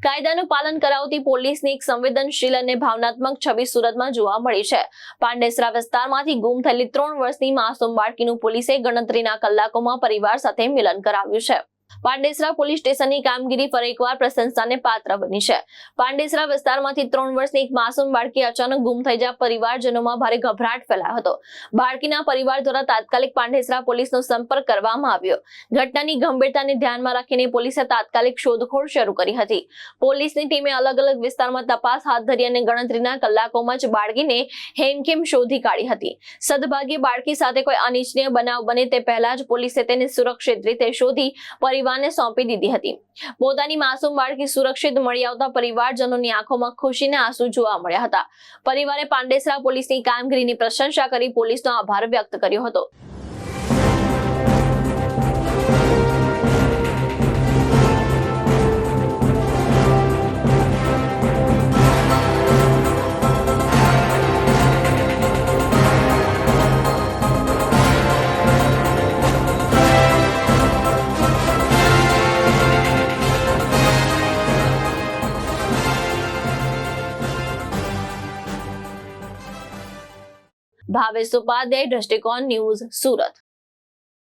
કાયદાનું પાલન કરાવતી પોલીસની એક સંવેદનશીલ અને ભાવનાત્મક છબી સુરતમાં જોવા મળી છે। પાંડેસરા વિસ્તારમાંથી ગુમ થયેલી 3 વર્ષની માસૂમ બાળકીનું પોલીસે ગણતરીના કલાકોમાં પરિવાર સાથે મિલન કરાવ્યું છે। પાંડેસરા પોલીસ સ્ટેશનની કામગીરી ફરી એકવાર પ્રશંસાને પાત્ર બની છે। પાંડેસરા વિસ્તારમાંથી 3 વર્ષની એક માસૂમ બાળકી અચાનક ગુમ થઈ જતા પરિવારજનોમાં ભારે ગભરાટ ફેલાયો હતો। બાળકીના પરિવાર દ્વારા તાત્કાલિક પાંડેસરા પોલીસનો સંપર્ક કરવામાં આવ્યો। ઘટનાની ગંભીરતાને ધ્યાનમાં રાખીને પોલીસે તાત્કાલિક શોધખોળ શરૂ કરી હતી। પોલીસની ટીમે અલગ-અલગ વિસ્તારમાં તપાસ હાથ ધરી અને ગણતરીના કલાકોમાં જ બાળકીને હેમખેમ શોધી કાઢી હતી। સદભાગ્યે બાળકી સાથે કોઈ અનિચ્છનીય બનાવ બને તે પહેલા જ પોલીસે તેને સુરક્ષિત રીતે શોધી પરિવારને સોંપી દીધી હતી। પોતાની માસૂમ બાળકી સુરક્ષિત મળી આવતા પરિવારજનોની આંખોમાં ખુશીના આંસુ જોવા મળ્યા હતા। પરિવારે પાંડેસરા પોલીસની કામગીરીની પ્રશંસા કરી પોલીસનો આભાર વ્યક્ત કર્યો હતો। ભાવેશ ઉપાધ્યાય, દ્રષ્ટિકોણ ન્યૂઝ, સુરત।